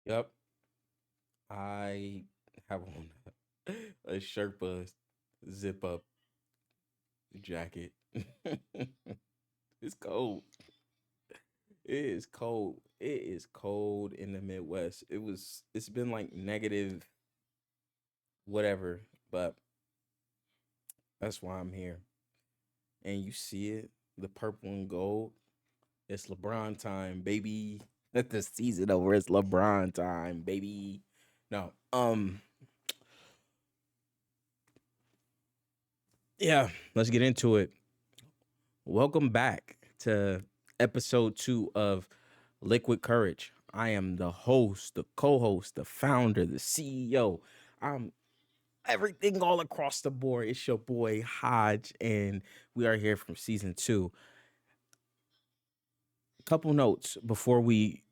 Yep, I have on a Sherpa zip up jacket. It's cold. It is cold. It is cold in the Midwest. It's been like negative whatever, but that's why I'm here. And you see it, the purple and gold. It's LeBron time, baby. Let the season over. It's LeBron time, baby. No, yeah, let's get into it. Welcome back to episode 2 of Liquid Courage. I am the host, the co host, the founder, the CEO. I'm everything all across the board. It's your boy Hodge, and we are here from season 2. Couple notes before we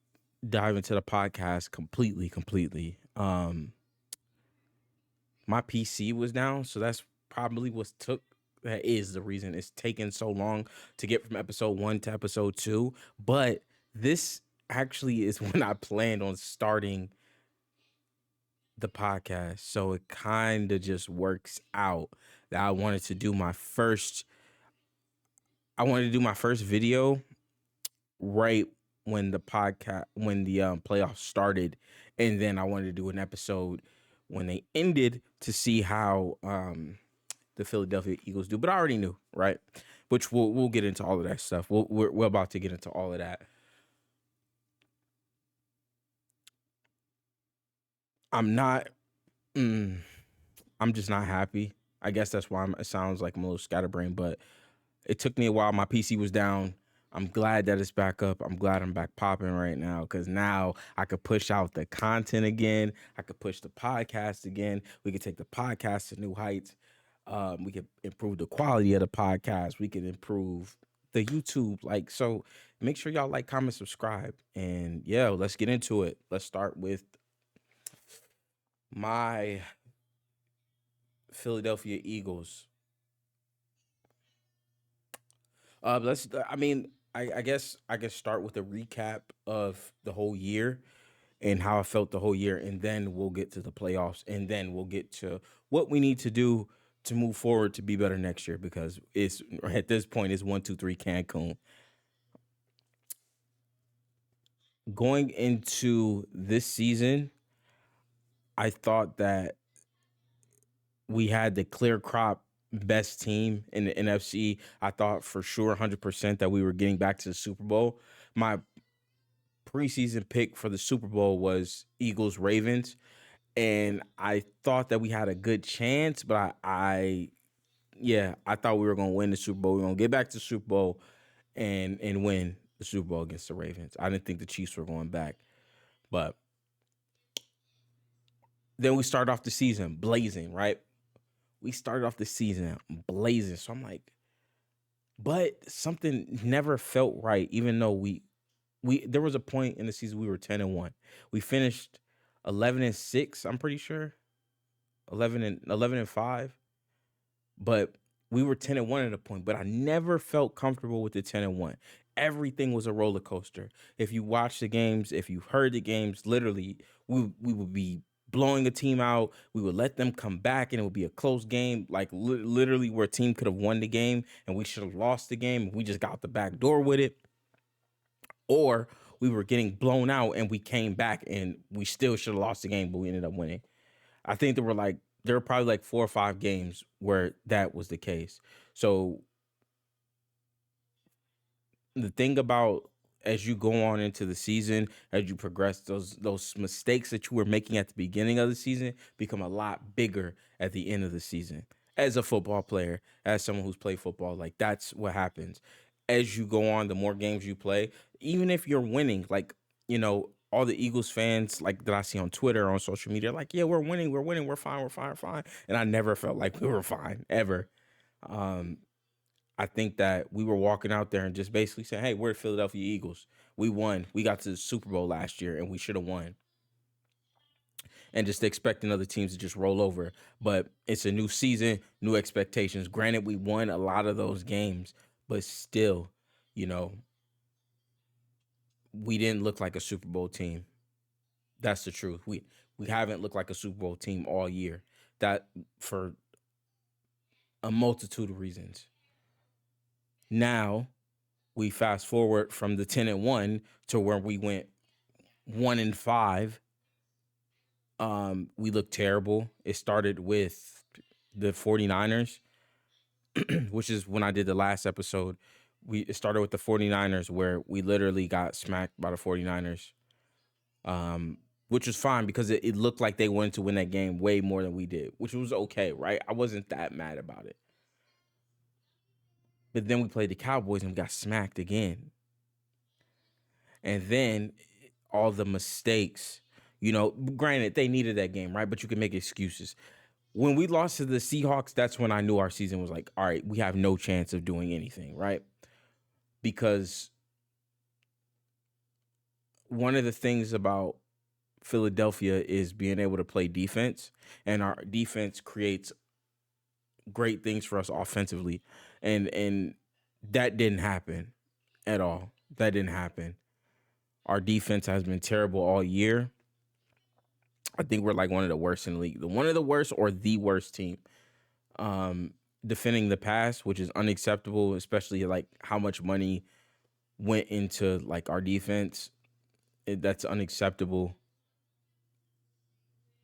dive into the podcast completely. My PC was down, so that's probably what took that is the reason it's taken so long to get from episode 1 to episode 2. But this actually is when I planned on starting the podcast. So it kind of just works out that I wanted to do my first video right when the playoffs started, and then I wanted to do an episode when they ended to see how the Philadelphia Eagles do. But I already knew, right? Which we'll get into all of that stuff. We're about to get into all of that. I'm not. Mm, I'm just not happy. I guess that's why it sounds like I'm a little scatterbrained. But it took me a while. My PC was down. I'm glad that it's back up. I'm glad I'm back popping right now because now I could push out the content again. I could push the podcast again. We could take the podcast to new heights. We could improve the quality of the podcast. We could improve the YouTube. Like, so make sure y'all like, comment, subscribe. And yeah, let's get into it. Let's start with my Philadelphia Eagles. I guess I can start with a recap of the whole year and how I felt the whole year, and then we'll get to the playoffs, and then we'll get to what we need to do to move forward to be better next year because it's at this point it's 1, 2, 3 Cancun. Going into this season, I thought that we had the clear crop best team in the NFC. I thought for sure 100% that we were getting back to the Super Bowl. My preseason pick for the Super Bowl was Eagles Ravens, and I thought that we had a good chance, but I thought we were going to win the Super Bowl. We are going to get back to the Super Bowl and win the Super Bowl against the Ravens. I didn't think the Chiefs were going back, but then we started off the season blazing, right? We started off the season blazing. So I'm like, but something never felt right, even though we there was a point in the season we were 10-1. We finished 11-6, I'm pretty sure. 11-5. But we were 10-1 at a point, but I never felt comfortable with the 10-1. Everything was a roller coaster. If you watch the games, if you heard the games, literally, we would be blowing a team out. We would let them come back, and it would be a close game, like literally where a team could have won the game, and we should have lost the game. We just got the back door with it, or we were getting blown out, and we came back, and we still should have lost the game, but we ended up winning. I think there were probably like 4 or 5 games where that was the case. So the thing about as you go on into the season, as you progress, those mistakes that you were making at the beginning of the season become a lot bigger at the end of the season. As a football player, as someone who's played football, like that's what happens. As you go on, the more games you play, even if you're winning, like, all the Eagles fans like that I see on Twitter or on social media, like, yeah, we're winning, we're fine, we're fine, we're fine. And I never felt like we were fine ever. Um, I think that we were walking out there and just basically saying, "Hey, we're the Philadelphia Eagles. We won. We got to the Super Bowl last year, and we should have won." And just expecting other teams to just roll over. But it's a new season, new expectations. Granted, we won a lot of those games, but still, you know, we didn't look like a Super Bowl team. That's the truth. We haven't looked like a Super Bowl team all year. That for a multitude of reasons. Now we fast forward from the 10-1 to where we went 1-5. We looked terrible. It started with the 49ers, which is when I did the last episode. It started with the 49ers where we literally got smacked by the 49ers. Which was fine because it looked like they wanted to win that game way more than we did, which was okay, right? I wasn't that mad about it. But then we played the Cowboys and we got smacked again. And then all the mistakes, granted, they needed that game, right? But you can make excuses. When we lost to the Seahawks, that's when I knew our season was like, all right, we have no chance of doing anything, right? Because one of the things about Philadelphia is being able to play defense, and our defense creates great things for us offensively. And that didn't happen at all. That didn't happen. Our defense has been terrible all year. I think we're like one of the worst in the league. One of the worst or the worst team. Defending the pass, which is unacceptable, especially like how much money went into like our defense. That's unacceptable.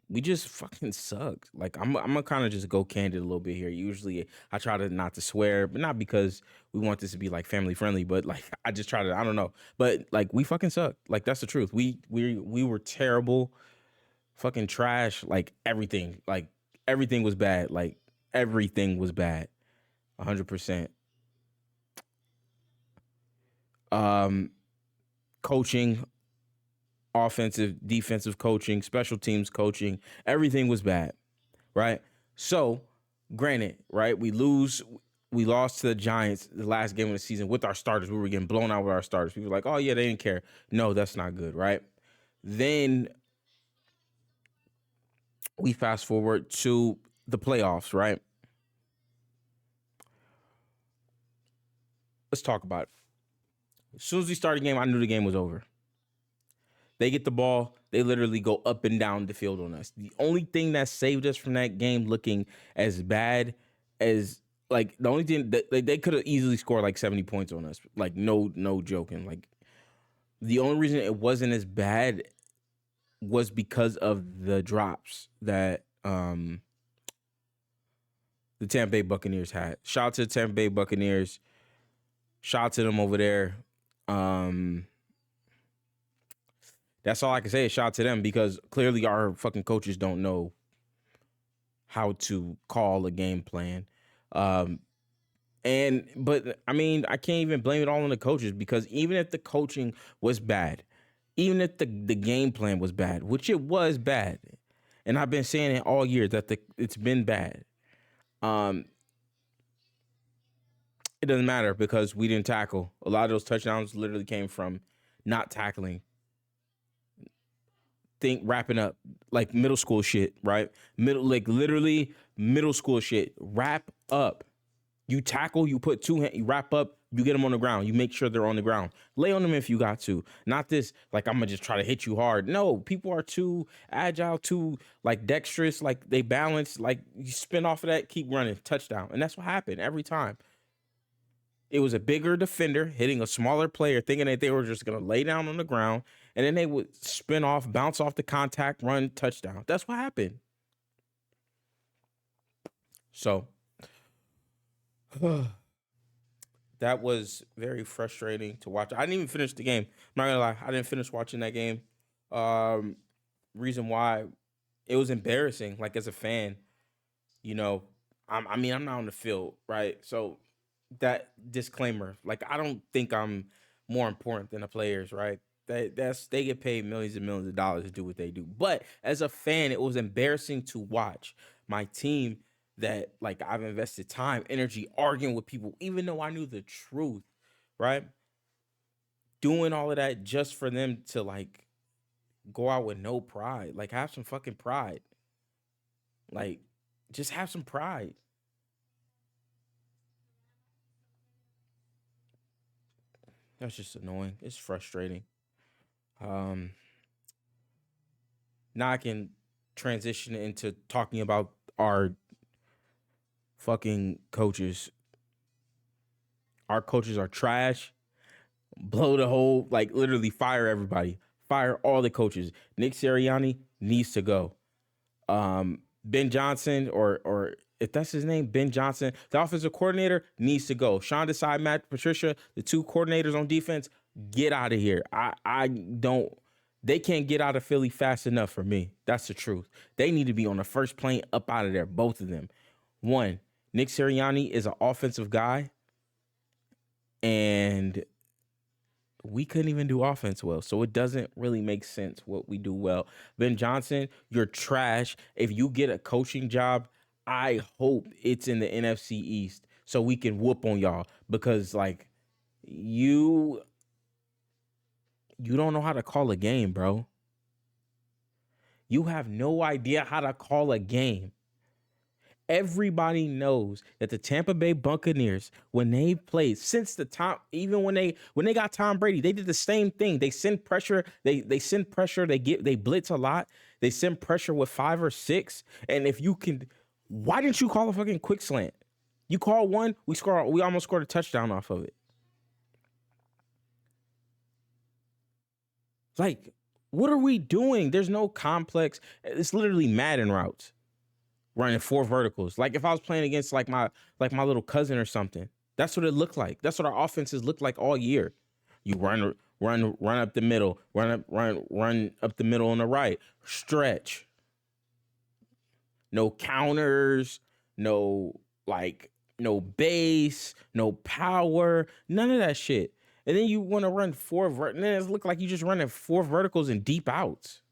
We just fucking suck. Like I'm gonna kind of just go candid a little bit here. Usually I try to not to swear, but not because we want this to be like family friendly, but like I just try to, I don't know. But like we fucking suck. Like that's the truth. We were terrible, fucking trash, like everything. Like everything was bad. Like everything was bad. 100%. Um Coaching, offensive, defensive coaching, special teams coaching, everything was bad, right? So, granted, right, we lost to the Giants the last game of the season with our starters. We were getting blown out with our starters. People were like, oh yeah, they didn't care. No, that's not good, right? Then we fast forward to the playoffs, right? Let's talk about it. As soon as we started the game, I knew the game was over. They get the ball, they literally go up and down the field on us. The only thing that saved us from that game looking as bad as like the only thing that they could have easily scored like 70 points on us. Like no joking. Like the only reason it wasn't as bad was because of the drops that the Tampa Bay Buccaneers had. Shout out to the Tampa Bay Buccaneers. Shout out to them over there. Um that's all I can say is shout out to them because clearly our fucking coaches don't know how to call a game plan. Um, but I mean, I can't even blame it all on the coaches because even if the coaching was bad, even if the game plan was bad, which it was bad, and I've been saying it all year that it's been bad. Um, it doesn't matter because we didn't tackle. A lot of those touchdowns literally came from not tackling. Think wrapping up like middle school shit, right? Like literally middle school shit. Wrap up. You tackle, you put two hands, you wrap up, you get them on the ground. You make sure they're on the ground. Lay on them if you got to. Not this, like, I'm going to just try to hit you hard. No, people are too agile, too, like, dexterous, like, they balance. Like, you spin off of that, keep running, touchdown. And that's what happened every time. It was a bigger defender hitting a smaller player, thinking that they were just going to lay down on the ground, and then they would spin off, bounce off the contact, run, touchdown. That's what happened. So, that was very frustrating to watch. I didn't even finish the game. I'm not gonna lie, I didn't finish watching that game. Um, Reason why it was embarrassing. Like as a fan, you know, I mean, I'm not on the field, right? So that disclaimer, like, I don't think I'm more important than the players, right? They get paid millions and millions of dollars to do what they do. But as a fan, it was embarrassing to watch my team that like I've invested time, energy, arguing with people, even though I knew the truth, right? Doing all of that just for them to like go out with no pride. Like have some fucking pride. Like just have some pride. That's just annoying. It's frustrating. Um Now I can transition into talking about our fucking coaches. Our coaches are trash. Blow the whole, like, literally fire everybody. Fire all the coaches. Nick Sirianni needs to go. Ben Johnson, or if that's his name, Ben Johnson, the offensive coordinator, needs to go. Sean Desai, Matt Patricia, the two coordinators on defense, get out of here. I don't. They can't get out of Philly fast enough for me. That's the truth. They need to be on the first plane up out of there, both of them. One, Nick Sirianni is an offensive guy, and we couldn't even do offense well. So it doesn't really make sense what we do well. Ben Johnson, you're trash. If you get a coaching job, I hope it's in the NFC East so we can whoop on y'all, because like you you don't know how to call a game, bro. You have no idea how to call a game. Everybody knows that the Tampa Bay Buccaneers, when they played since the time, even when they got Tom Brady, they did the same thing. They send pressure. They send pressure. They blitz a lot. They send pressure with 5 or 6. And if you can, why didn't you call a fucking quick slant? You call one, we score. We almost scored a touchdown off of it. Like, what are we doing? There's no complex. It's literally Madden routes, running 4 verticals. Like if I was playing against like my little cousin or something, that's what it looked like. That's what our offenses looked like all year. You run up the middle, run up the middle on the right, stretch. No counters, no like no base, no power, none of that shit. And then you want to run and then it look like you just running 4 verticals and deep outs.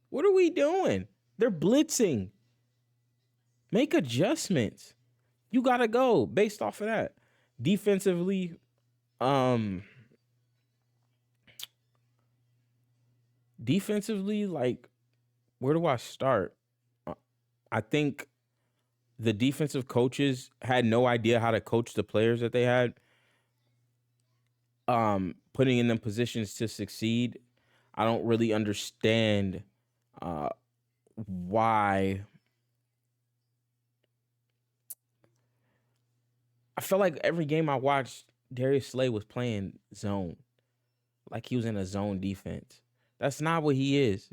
What are we doing? They're blitzing. Make adjustments. You gotta go based off of that. Defensively, um, like, where do I start? I think the defensive coaches had no idea how to coach the players that they had, putting in them positions to succeed. I don't really understand uh why. I felt like every game I watched, Darius Slay was playing zone, like he was in a zone defense. That's not what he is.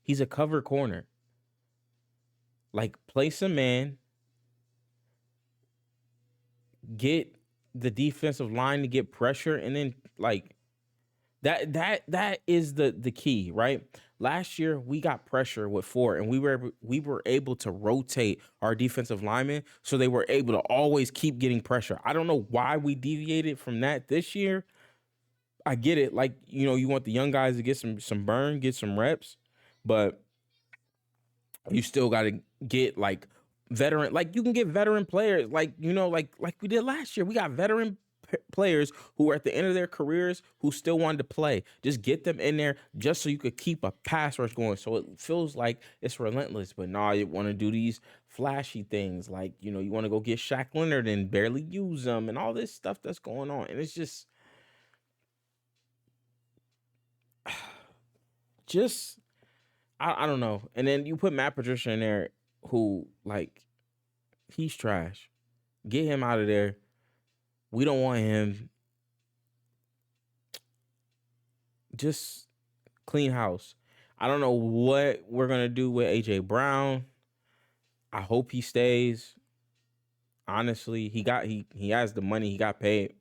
He's a cover corner. Like, play some man, get the defensive line to get pressure, and then like that is the key, right? Last year we got pressure with 4, and we were able to rotate our defensive linemen so they were able to always keep getting pressure. I don't know why we deviated from that this year. I get it, like, you want the young guys to get some burn, get some reps, but you still got to get like veteran, like you can get veteran players, like like we did last year. We got veteran players who are at the end of their careers who still wanted to play. Just get them in there just so you could keep a pass rush going, so it feels like it's relentless. But nah, you want to do these flashy things, like you want to go get Shaq Leonard and barely use them and all this stuff that's going on, and it's just I don't know. And then you put Matt Patricia in there, who, like, he's trash. Get him out of there. We don't want him. Just clean house. I don't know what we're gonna do with AJ Brown. I hope he stays. Honestly, he has the money. He got paid,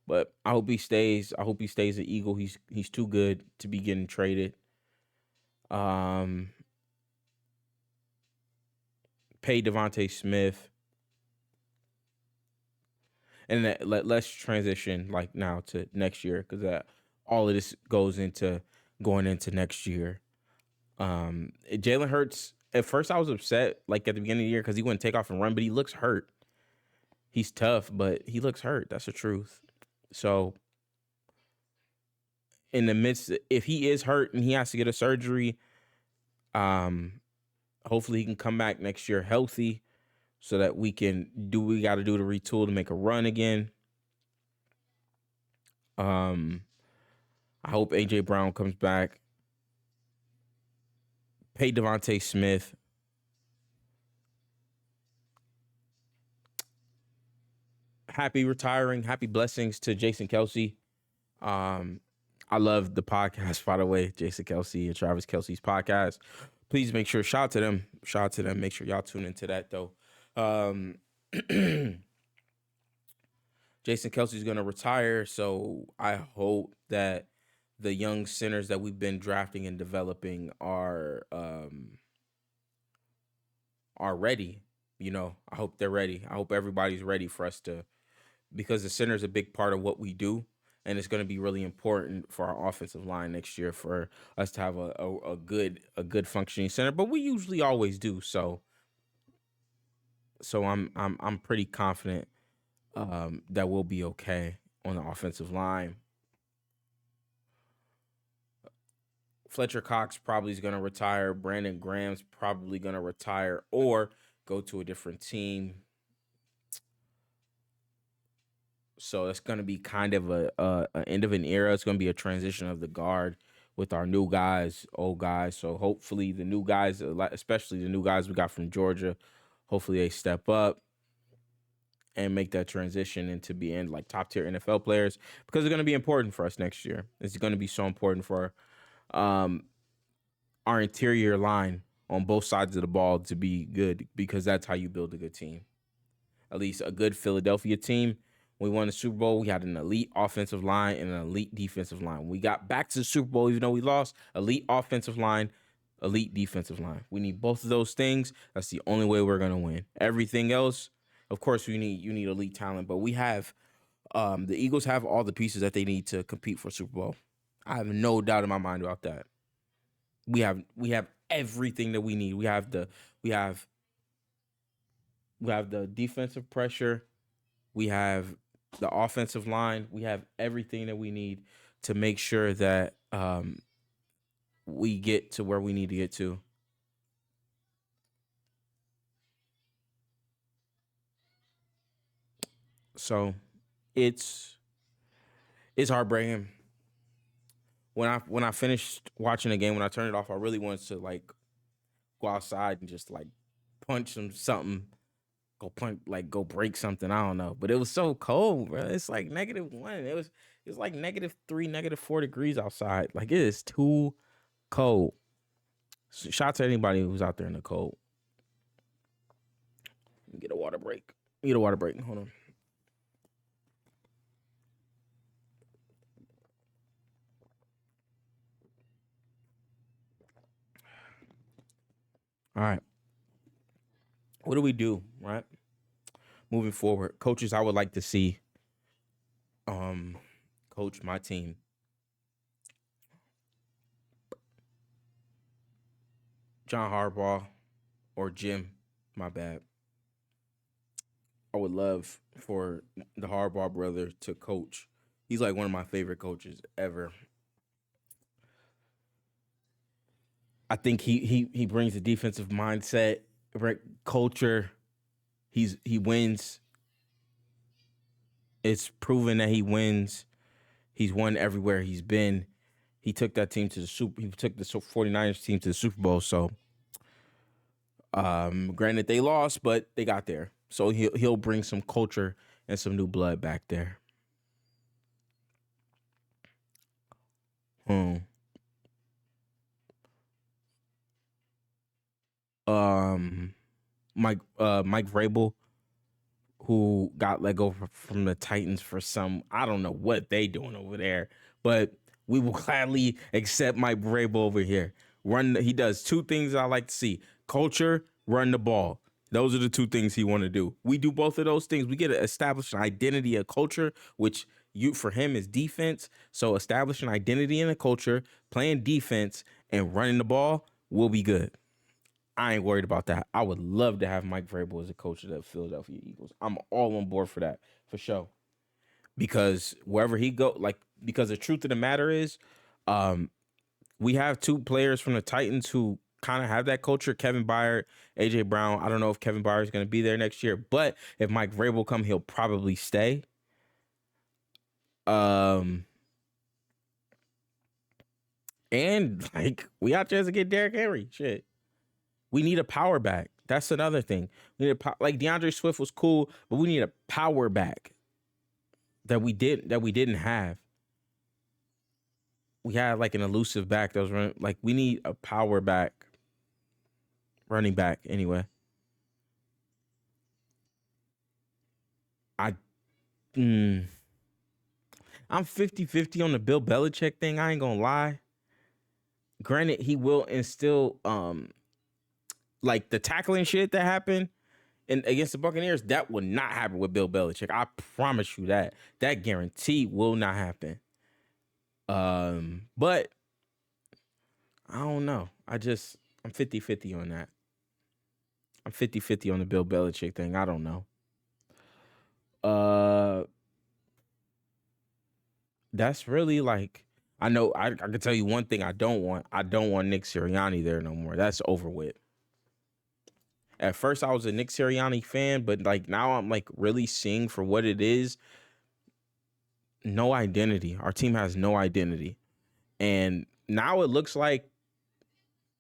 but I hope he stays. I hope he stays an Eagle. He's too good to be getting traded. Um, Pay Devontae Smith. And let's transition like now to next year, because all of this goes into going into next year. Jalen Hurts. At first, I was upset, like at the beginning of the year, because he wouldn't take off and run, but he looks hurt. He's tough, but he looks hurt. That's the truth. So, in the midst, if he is hurt and he has to get a surgery, um, hopefully he can come back next year healthy, so that we can do what we got to do to retool to make a run again. I hope AJ Brown comes back. Pay Devontae Smith. Happy retiring. Happy blessings to Jason Kelsey. Um, I love the podcast, by the way, Jason Kelsey and Travis Kelsey's podcast. Please make sure, shout out to them. Shout out to them. Make sure y'all tune into that, though. Um, Jason Kelsey's going to retire. So I hope that the young centers that we've been drafting and developing are ready. You know, I hope they're ready. I hope everybody's ready for us to, because the center is a big part of what we do, and it's going to be really important for our offensive line next year for us to have a good functioning center. But we usually always do. So I'm pretty confident that we'll be okay on the offensive line. Fletcher Cox probably is going to retire. Brandon Graham's probably going to retire or go to a different team. So it's going to be kind of a end of an era. It's going to be a transition of the guard with our new guys, old guys. So hopefully the new guys, especially the new guys we got from Georgia, hopefully they step up and make that transition into being like top tier NFL players, because it's going to be important for us next year. It's going to be so important for um, our interior line on both sides of the ball to be good, because that's how you build a good team. At least a good Philadelphia team. When we won the Super Bowl, we had an elite offensive line and an elite defensive line. When we got back to the Super Bowl, even though we lost, elite offensive line, elite defensive line. We need both of those things. That's the only way we're gonna win. Everything else, of course, you need elite talent, but we have the Eagles have all the pieces that they need to compete for Super Bowl. I have no doubt in my mind about that. We have everything that we need. We have we have the defensive pressure. We have the offensive line. We have everything that we need to make sure that we get to where we need to get to. So it's heartbreaking. When I finished watching the game, when I turned it off, I really wanted to like go outside and just like punch something, go break something. I don't know, but it was so cold, bro. It's like -1. It was like -3, -4 degrees outside. Like it is too cold. So shout out to anybody who's out there in the cold. Get a water break. Get a water break. Hold on. All right. What do we do, right? Moving forward, coaches I would like to see um coach my team. John Harbaugh or Jim, my bad. I would love for the Harbaugh brother to coach. He's like one of my favorite coaches ever. I think he brings a defensive mindset, right, culture. He wins. It's proven that he wins. He's won everywhere he's been. He took that team to the Super. He took the 49ers team to the Super Bowl. So, granted they lost, but they got there. So he'll bring some culture and some new blood back there. Hmm. Um, Mike Vrabel, who got let go from the Titans for some, I don't know what they doing over there, but we will gladly accept Mike Vrabel over here. He does two things I like to see: culture, run the ball. Those are the two things he want to do. We do both of those things. We get to establish an identity, a culture, which you for him is defense. So establish an identity and a culture, playing defense and running the ball will be good. I ain't worried about that. I would love to have Mike Vrabel as a coach of the Philadelphia Eagles. I'm all on board for that, for sure. Because wherever he go, like, because the truth of the matter is, um, we have two players from the Titans who kind of have that culture. Kevin Byard, AJ Brown. I don't know if Kevin Byard is going to be there next year, but if Mike Vrabel come, he'll probably stay. Um, And like we got a chance to get Derrick Henry. Shit. We need a power back. That's another thing. We need like DeAndre Swift was cool, but we need a power back that we didn't have. We had like an elusive back that was running. Like we need a power back, running back. Anyway, I mm, I'm 50-50 on the Bill Belichick thing. I ain't gonna lie. Granted, he will instill like the tackling shit that happened and against the Buccaneers, that will not happen with Bill Belichick. I promise you that. That guarantee will not happen. But I don't know. I'm 50-50 on that. I'm 50-50 on the Bill Belichick thing. I don't know. Uh that's really like I know I can tell you one thing I don't want. I don't want Nick Sirianni there no more. That's over with. At first I was a Nick Sirianni fan, but like now I'm like really seeing for what it is. No identity. Our team has no identity. And now it looks like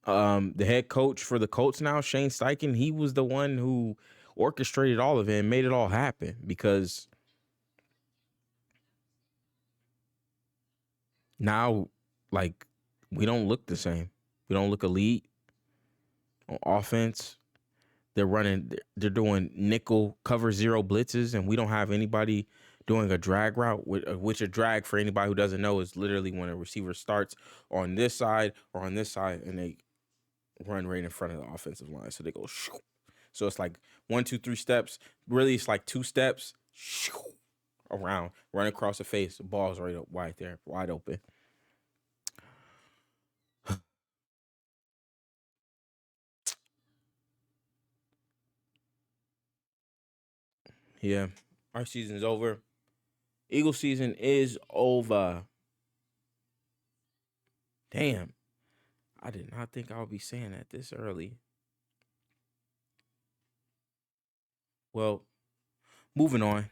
the head coach for the Colts now, Shane Steichen, he was the one who orchestrated all of it and made it all happen because now, like, we don't look the same. We don't look elite on offense. They're doing nickel cover zero blitzes, and we don't have anybody doing a drag route, which a drag for anybody who doesn't know is literally when a receiver starts on this side or on this side and they run right in front of the offensive line. So they go shoo. So it's like 1, 2, 3 steps. Really, it's like 2 steps shoo, around, run across the face. The ball's right up wide there, wide open. Yeah, our season's over. Eagle season is over. Damn, I did not think I would be saying that this early. Well, moving on,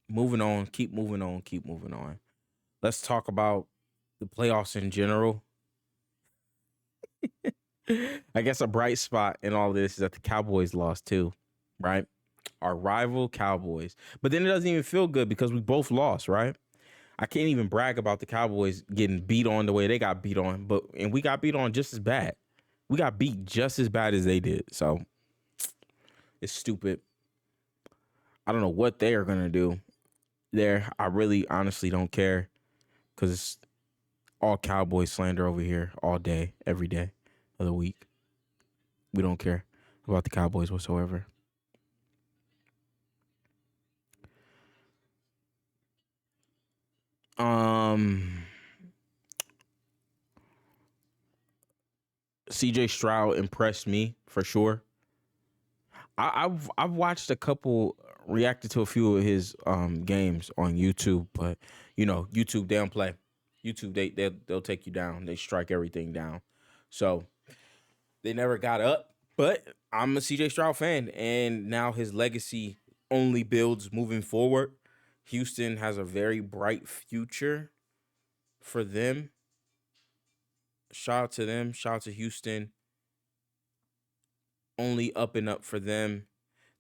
moving on, keep moving on, keep moving on. Let's talk about the playoffs in general. I guess a bright spot in all this is that the Cowboys lost too, right? Our rival Cowboys. But then it doesn't even feel good because we both lost, right? I can't even brag about the Cowboys getting beat on the way they got beat on, and we got beat on just as bad. We got beat just as bad as they did. So it's stupid. I don't know what they are gonna do there. I really honestly don't care because it's all Cowboy slander over here all day, every day of the week. We don't care about the Cowboys whatsoever. Um, CJ Stroud impressed me for sure. I've watched a couple, reacted to a few of his games on YouTube, but you know YouTube they don't play. YouTube they'll take you down. They strike everything down. So they never got up. But I'm a CJ Stroud fan, and now his legacy only builds moving forward. Houston has a very bright future for them. Shout out to them. Shout out to Houston. Only up and up for them.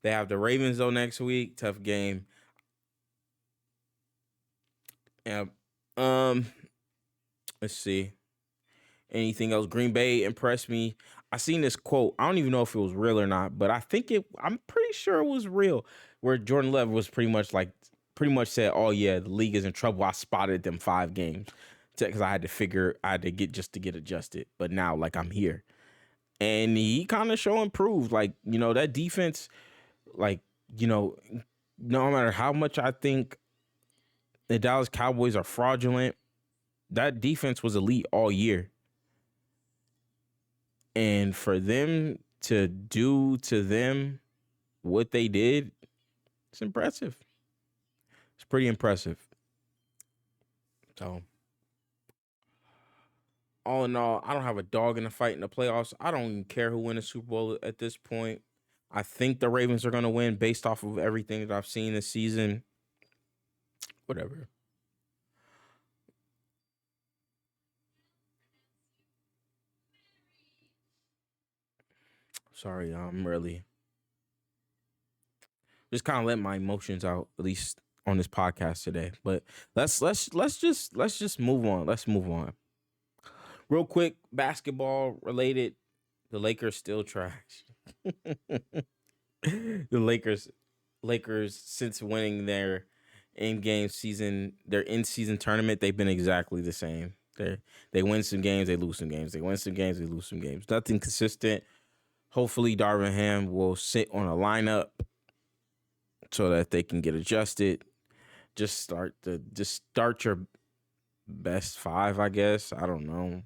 They have the Ravens though next week. Tough game. Yeah. Um. Let's see. Anything else? Green Bay impressed me. I seen this quote. I don't even know if it was real or not, but I think it. I'm pretty sure it was real. Where Jordan Love was pretty much said, "Oh yeah, the league is in trouble. I spotted them 5 games because I had to get just to get adjusted. But now, like I'm here." And he kind of show improved. Like, you know, that defense, like, you know, no matter how much I think the Dallas Cowboys are fraudulent, that defense was elite all year. And for them to do to them what they did, it's impressive. It's pretty impressive. So, all in all, I don't have a dog in the fight in the playoffs. I don't even care who wins the Super Bowl at this point. I think the Ravens are going to win based off of everything that I've seen this season. Whatever. Sorry, I'm really just kind of letting my emotions out, at least on this podcast today. But let's just move on. Let's move on. Real quick, basketball related. The Lakers still trash. The Lakers since winning their in season tournament, they've been exactly the same. They win some games, they lose some games. They win some games, they lose some games. Nothing consistent. Hopefully, Darvin Ham will sit on a lineup so that they can get adjusted. Just start your best five, I guess. I don't know.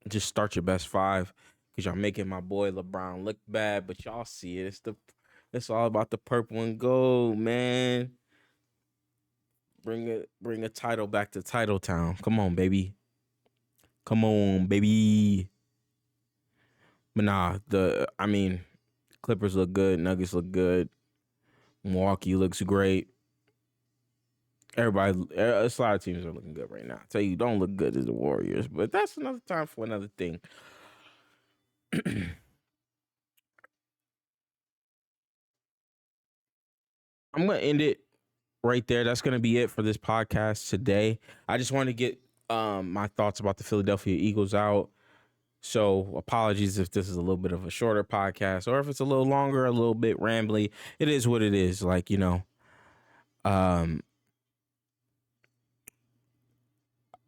Just start your best five because y'all making my boy LeBron look bad, but y'all see it. It's all about the purple and gold, man. Bring a title back to Title Town. Come on, baby. Come on, baby. But nah, I mean, Clippers look good, Nuggets look good, Milwaukee looks great. It's a lot of teams are looking good right now. I tell you, don't look good as the Warriors, but that's another time for another thing. I'm gonna end it right there. That's gonna be it for this podcast today. I just want to get my thoughts about the Philadelphia Eagles out. So apologies if this is a little bit of a shorter podcast or if it's a little longer, a little bit rambly. It is what it is. Like, um,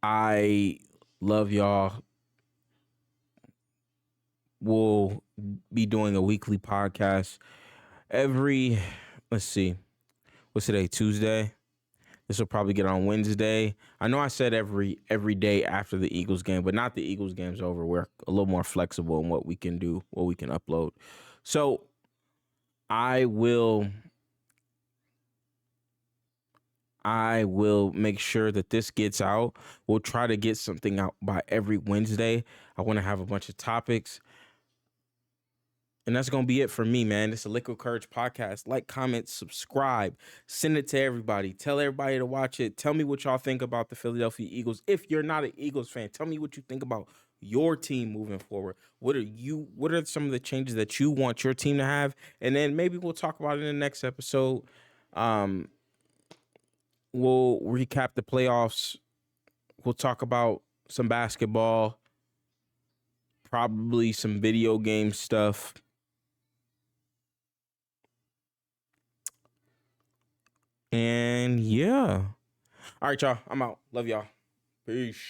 I love y'all. We'll be doing a weekly podcast every, let's see, what's today? Tuesday. This will probably get on Wednesday. I know I said every day after the Eagles game, but not the Eagles game's over. We're a little more flexible in what we can do, what we can upload. So I will I will make sure that this gets out. We'll try to get something out by every Wednesday. I want to have a bunch of topics. And that's going to be it for me, man. It's a Liquid Courage podcast. Like, comment, subscribe, send it to everybody. Tell everybody to watch it. Tell me what y'all think about the Philadelphia Eagles. If you're not an Eagles fan, tell me what you think about your team moving forward. What are some of the changes that you want your team to have? And then maybe we'll talk about it in the next episode. Um, we'll recap the playoffs. We'll talk about some basketball, probably some video game stuff. And yeah. All right, y'all. I'm out. Love y'all. Peace.